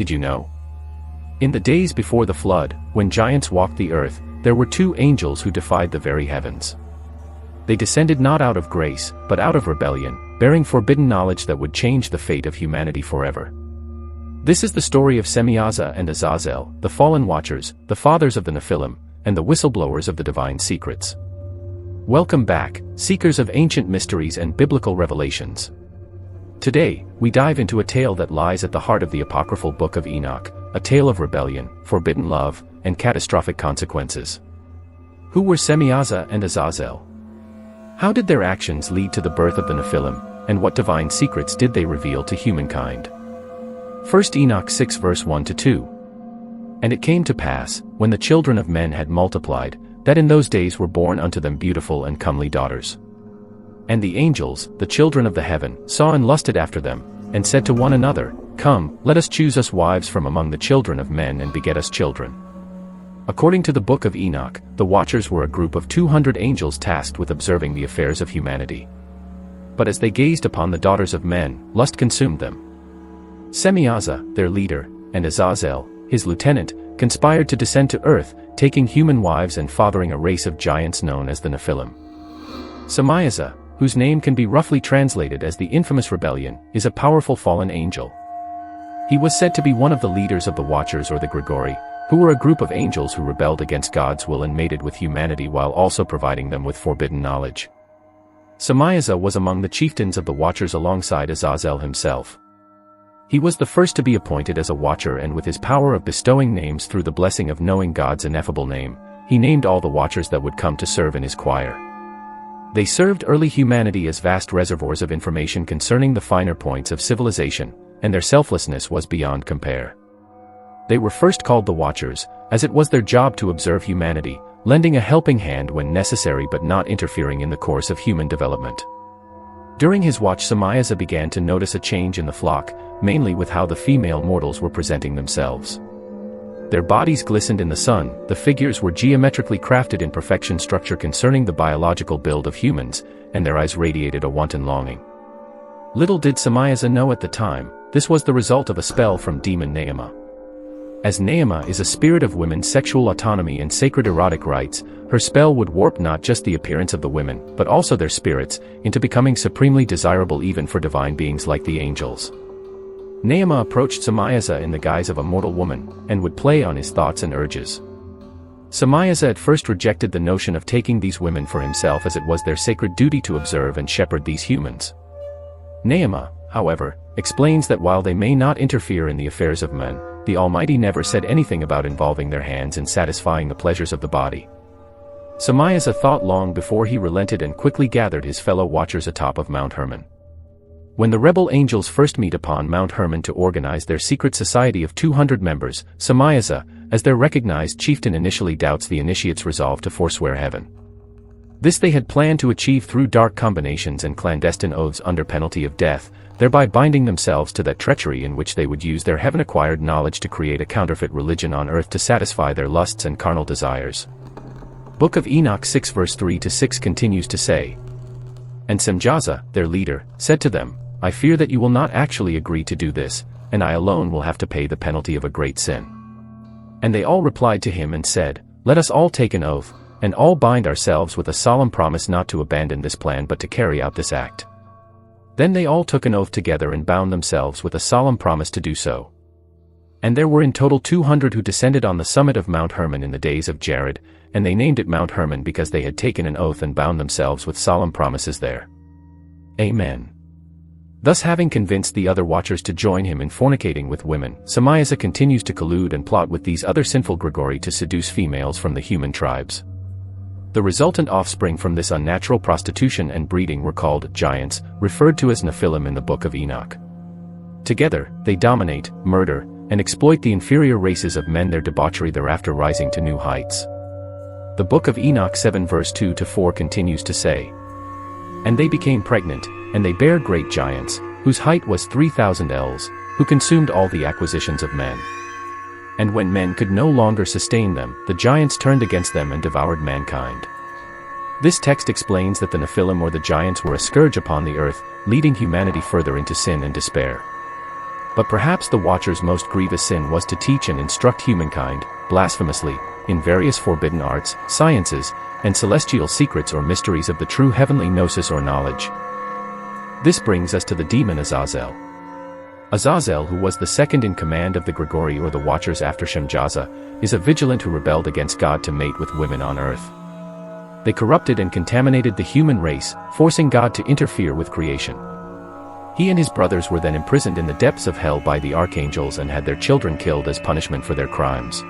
did you know? In the days before the flood, when giants walked the earth, there were two angels who defied the very heavens. They descended not out of grace, but out of rebellion, bearing forbidden knowledge that would change the fate of humanity forever. This is the story of Semyaza and Azazel, the fallen watchers, the fathers of the Nephilim, and the whistleblowers of the divine secrets. Welcome back, seekers of ancient mysteries and biblical revelations. Today, we dive into a tale that lies at the heart of the apocryphal Book of Enoch, a tale of rebellion, forbidden love, and catastrophic consequences. Who were Semyaza and Azazel? How did their actions lead to the birth of the Nephilim, and what divine secrets did they reveal to humankind? 1 Enoch 6 verse 1-2. And it came to pass, when the children of men had multiplied, that in those days were born unto them beautiful and comely daughters. And the angels, the children of the heaven, saw and lusted after them, and said to one another, Come, let us choose us wives from among the children of men and beget us children. According to the Book of Enoch, the Watchers were a group of 200 angels tasked with observing the affairs of humanity. But as they gazed upon the daughters of men, lust consumed them. Semyaza, their leader, and Azazel, his lieutenant, conspired to descend to earth, taking human wives and fathering a race of giants known as the Nephilim. Semyaza, whose name can be roughly translated as the infamous rebellion, is a powerful fallen angel. He was said to be one of the leaders of the Watchers or the Grigori, who were a group of angels who rebelled against God's will and mated with humanity while also providing them with forbidden knowledge. Semyaza was among the chieftains of the Watchers alongside Azazel himself. He was the first to be appointed as a Watcher, and with his power of bestowing names through the blessing of knowing God's ineffable name, he named all the Watchers that would come to serve in his choir. They served early humanity as vast reservoirs of information concerning the finer points of civilization, and their selflessness was beyond compare. They were first called the Watchers, as it was their job to observe humanity, lending a helping hand when necessary but not interfering in the course of human development. During his watch, Semyaza began to notice a change in the flock, mainly with how the female mortals were presenting themselves. Their bodies glistened in the sun, the figures were geometrically crafted in perfection structure concerning the biological build of humans, and their eyes radiated a wanton longing. Little did Semyaza know at the time, this was the result of a spell from demon Neema. As Neema is a spirit of women's sexual autonomy and sacred erotic rites, her spell would warp not just the appearance of the women, but also their spirits, into becoming supremely desirable even for divine beings like the angels. Neema approached Semyaza in the guise of a mortal woman, and would play on his thoughts and urges. Semyaza at first rejected the notion of taking these women for himself, as it was their sacred duty to observe and shepherd these humans. Neema, however, explains that while they may not interfere in the affairs of men, the Almighty never said anything about involving their hands in satisfying the pleasures of the body. Semyaza thought long before he relented and quickly gathered his fellow Watchers atop of Mount Hermon. When the rebel angels first meet upon Mount Hermon to organize their secret society of 200 members, Semyaza, as their recognized chieftain, initially doubts the initiates' resolve to forswear heaven. This they had planned to achieve through dark combinations and clandestine oaths under penalty of death, thereby binding themselves to that treachery in which they would use their heaven-acquired knowledge to create a counterfeit religion on earth to satisfy their lusts and carnal desires. Book of Enoch 6 verse 3-6 continues to say, And Semyaza, their leader, said to them, I fear that you will not actually agree to do this, and I alone will have to pay the penalty of a great sin. And they all replied to him and said, Let us all take an oath, and all bind ourselves with a solemn promise not to abandon this plan but to carry out this act. Then they all took an oath together and bound themselves with a solemn promise to do so. And there were in total 200 who descended on the summit of Mount Hermon in the days of Jared, and they named it Mount Hermon because they had taken an oath and bound themselves with solemn promises there. Amen. Thus, having convinced the other Watchers to join him in fornicating with women, Semyaza continues to collude and plot with these other sinful Grigori to seduce females from the human tribes. The resultant offspring from this unnatural prostitution and breeding were called giants, referred to as Nephilim in the Book of Enoch. Together, they dominate, murder, and exploit the inferior races of men, their debauchery thereafter rising to new heights. The Book of Enoch 7 verse 2-4 continues to say, And they became pregnant, and they bare great giants, whose height was 3,000 ells, who consumed all the acquisitions of men. And when men could no longer sustain them, the giants turned against them and devoured mankind. This text explains that the Nephilim or the giants were a scourge upon the earth, leading humanity further into sin and despair. But perhaps the Watcher's most grievous sin was to teach and instruct humankind, blasphemously, in various forbidden arts, sciences, and celestial secrets or mysteries of the true heavenly gnosis or knowledge. This brings us to the demon Azazel. Azazel, who was the second in command of the Grigori or the Watchers after Shemyaza, is a vigilant who rebelled against God to mate with women on earth. They corrupted and contaminated the human race, forcing God to interfere with creation. He and his brothers were then imprisoned in the depths of hell by the archangels and had their children killed as punishment for their crimes.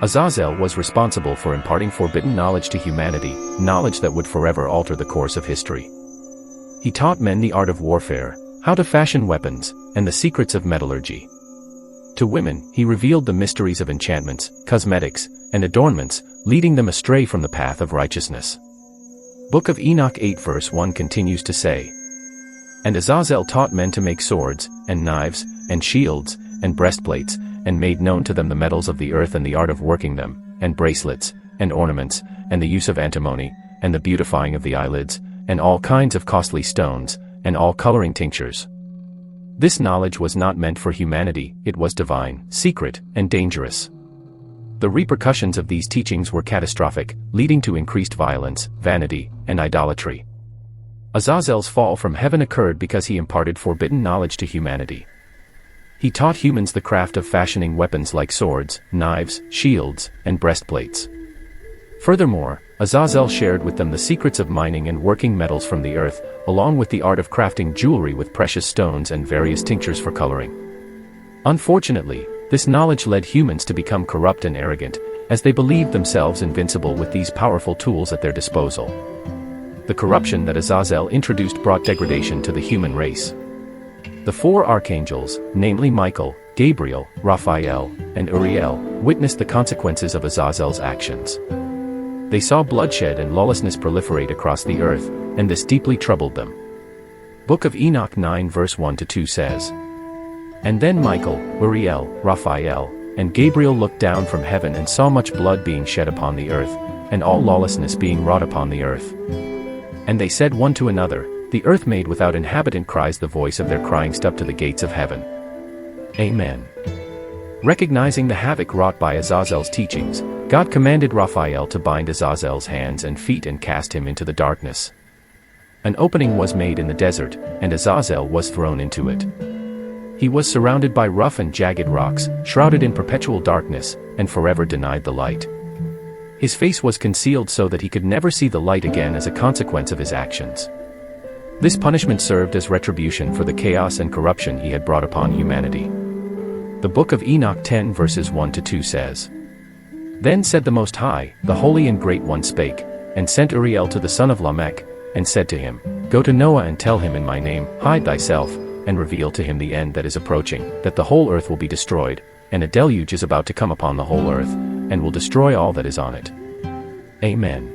Azazel was responsible for imparting forbidden knowledge to humanity, knowledge that would forever alter the course of history. He taught men the art of warfare, how to fashion weapons, and the secrets of metallurgy. To women, he revealed the mysteries of enchantments, cosmetics, and adornments, leading them astray from the path of righteousness. Book of Enoch 8 verse 1 continues to say, "And Azazel taught men to make swords, and knives, and shields, and breastplates, and made known to them the metals of the earth and the art of working them, and bracelets, and ornaments, and the use of antimony, and the beautifying of the eyelids, and all kinds of costly stones, and all coloring tinctures." This knowledge was not meant for humanity, it was divine, secret, and dangerous. The repercussions of these teachings were catastrophic, leading to increased violence, vanity, and idolatry. Azazel's fall from heaven occurred because he imparted forbidden knowledge to humanity. He taught humans the craft of fashioning weapons like swords, knives, shields, and breastplates. Furthermore, Azazel shared with them the secrets of mining and working metals from the earth, along with the art of crafting jewelry with precious stones and various tinctures for coloring. Unfortunately, this knowledge led humans to become corrupt and arrogant, as they believed themselves invincible with these powerful tools at their disposal. The corruption that Azazel introduced brought degradation to the human race. The four archangels, namely Michael, Gabriel, Raphael, and Uriel, witnessed the consequences of Azazel's actions. They saw bloodshed and lawlessness proliferate across the earth, and this deeply troubled them. Book of Enoch 9 verse 1-2 says, "And then Michael, Uriel, Raphael, and Gabriel looked down from heaven and saw much blood being shed upon the earth, and all lawlessness being wrought upon the earth. And they said one to another, The earth made without inhabitant cries the voice of their crying up to the gates of heaven." Amen. Recognizing the havoc wrought by Azazel's teachings, God commanded Raphael to bind Azazel's hands and feet and cast him into the darkness. An opening was made in the desert, and Azazel was thrown into it. He was surrounded by rough and jagged rocks, shrouded in perpetual darkness, and forever denied the light. His face was concealed so that he could never see the light again as a consequence of his actions. This punishment served as retribution for the chaos and corruption he had brought upon humanity. The Book of Enoch 10 verses 1-2 says, "Then said the Most High, the Holy and Great One spake, and sent Uriel to the son of Lamech, and said to him, Go to Noah and tell him in my name, hide thyself, and reveal to him the end that is approaching, that the whole earth will be destroyed, and a deluge is about to come upon the whole earth, and will destroy all that is on it." Amen.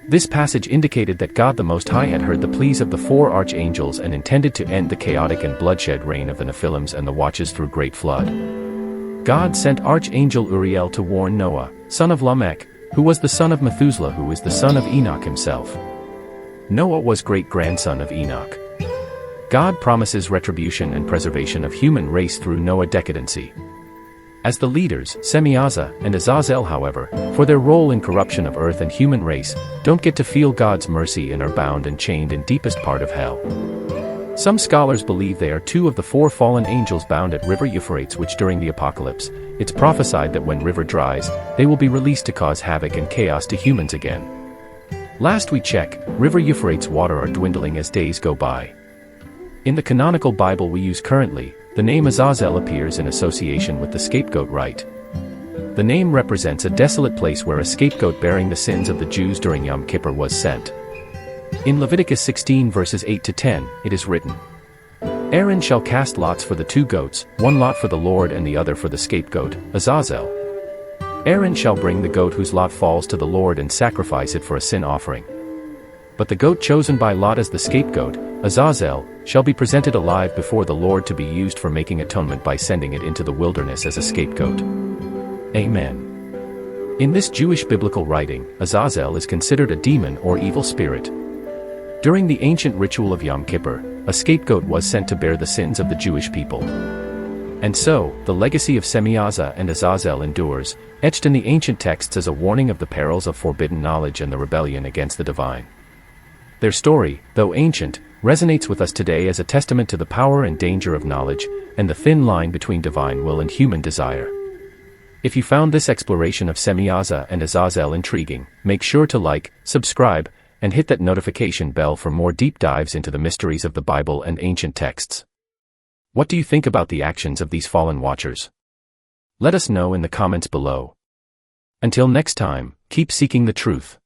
This passage indicated that God the Most High had heard the pleas of the four archangels and intended to end the chaotic and bloodshed reign of the Nephilims and the Watchers through great flood. God sent Archangel Uriel to warn Noah, son of Lamech, who was the son of Methuselah, who is the son of Enoch himself. Noah was great-grandson of Enoch. God promises retribution and preservation of human race through Noah decadency. As the leaders, Semyaza and Azazel, however, for their role in corruption of earth and human race, don't get to feel God's mercy and are bound and chained in deepest part of hell. Some scholars believe they are two of the four fallen angels bound at river Euphrates, which during the apocalypse, it's prophesied that when river dries, they will be released to cause havoc and chaos to humans again. Last we check, river Euphrates water are dwindling as days go by. In the canonical Bible we use currently, the name Azazel appears in association with the scapegoat rite. The name represents a desolate place where a scapegoat bearing the sins of the Jews during Yom Kippur was sent. In Leviticus 16 verses 8-10, it is written, "Aaron shall cast lots for the two goats, one lot for the Lord and the other for the scapegoat, Azazel. Aaron shall bring the goat whose lot falls to the Lord and sacrifice it for a sin offering. But the goat chosen by Lot as the scapegoat, Azazel, shall be presented alive before the Lord to be used for making atonement by sending it into the wilderness as a scapegoat." Amen. In this Jewish biblical writing, Azazel is considered a demon or evil spirit. During the ancient ritual of Yom Kippur, a scapegoat was sent to bear the sins of the Jewish people. And so, the legacy of Semyaza and Azazel endures, etched in the ancient texts as a warning of the perils of forbidden knowledge and the rebellion against the divine. Their story, though ancient, resonates with us today as a testament to the power and danger of knowledge, and the thin line between divine will and human desire. If you found this exploration of Semyaza and Azazel intriguing, make sure to like, subscribe, and hit that notification bell for more deep dives into the mysteries of the Bible and ancient texts. What do you think about the actions of these fallen watchers? Let us know in the comments below. Until next time, keep seeking the truth.